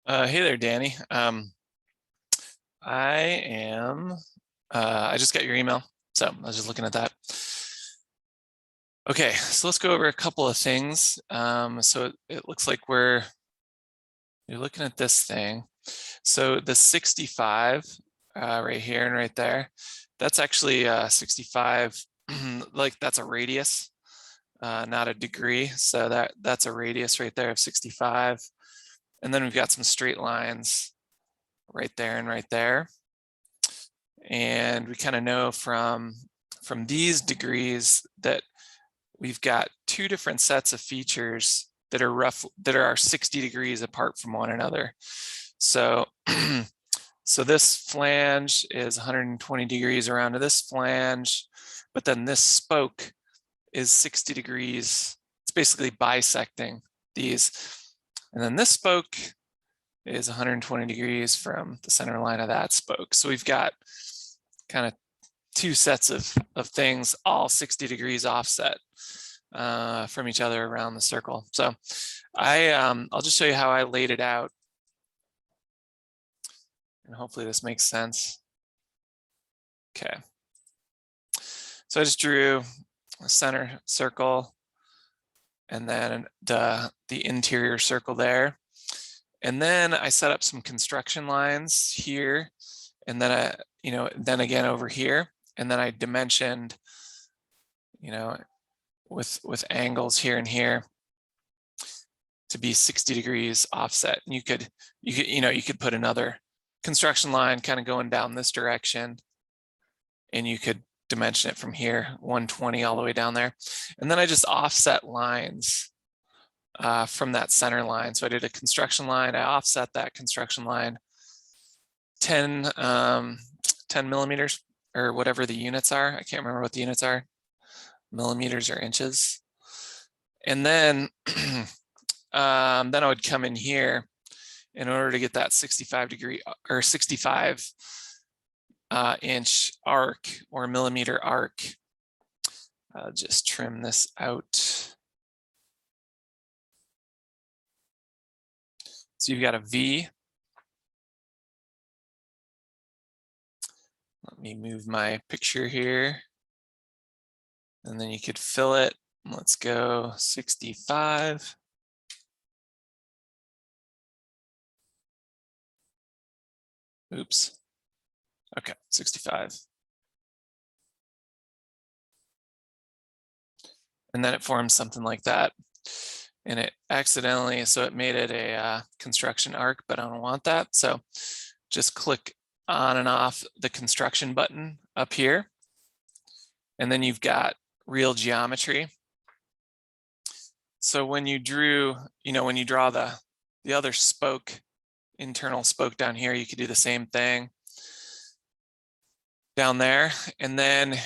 Hey there, Danny. I just got your email, so I was just looking at that. Okay, so let's go over a couple of things. So it looks like you're looking at this thing. So the 65 right here and right there, that's actually 65, like that's a radius, not a degree. So that's a radius right there of 65. And then we've got some straight lines right there and right there. And we kind of know from these degrees that we've got two different sets of features that are 60 degrees apart from one another. So so this flange is 120 degrees around to this flange, but then this spoke is 60 degrees. It's basically bisecting these. And then this spoke is 120 degrees from the center line of that spoke. So we've got kind of two sets of things, all 60 degrees offset from each other around the circle. So I'll just show you how I laid it out. And hopefully this makes sense. Okay. So I just drew a center circle and then the interior circle there. And then I set up some construction lines here, and then then again over here, and then I dimensioned, with angles here and here to be 60 degrees offset. And you could put another construction line kind of going down this direction, and you could dimension it from here, 120 all the way down there. And then I just offset lines from that center line. So I did a construction line, I offset that construction line 10 millimeters, or whatever the units are. I can't remember what the units are, millimeters or inches. And then I would come in here in order to get that 65 degree or 65 inch arc or millimeter arc. I'll just trim this out. So you've got a V. Let me move my picture here. And then you could fill it. Let's go 65. Oops. Okay, 65. And then it forms something like that. And it accidentally, so it made it a construction arc, but I don't want that. So just click on and off the construction button up here. And then you've got real geometry. So when you drew, when you draw the other spoke, internal spoke down here, you could do the same thing down there. And then,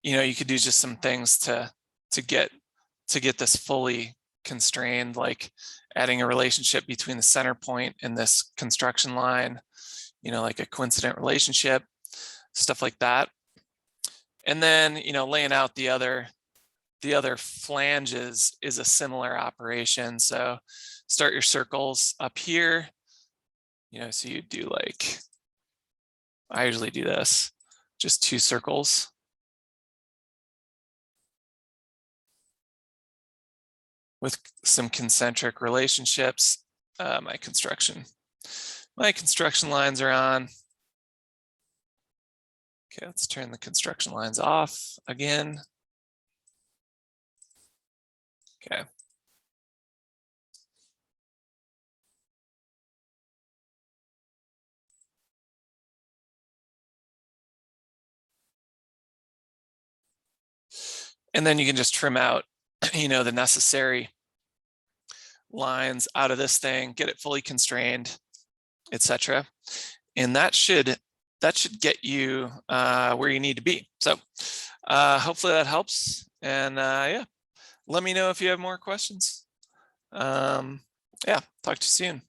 you could do just some things to get this fully constrained, like adding a relationship between the center point and this construction line, like a coincident relationship, stuff like that. And then, laying out the other flanges is a similar operation. So start your circles up here, so you do like, I usually do this, just 2 circles. With some concentric relationships. My construction lines are on. Okay, let's turn the construction lines off again. Okay. And then you can just trim out, the necessary lines out of this thing, get it fully constrained, etc. And that should get you where you need to be. So hopefully that helps. And yeah, let me know if you have more questions. Yeah, talk to you soon.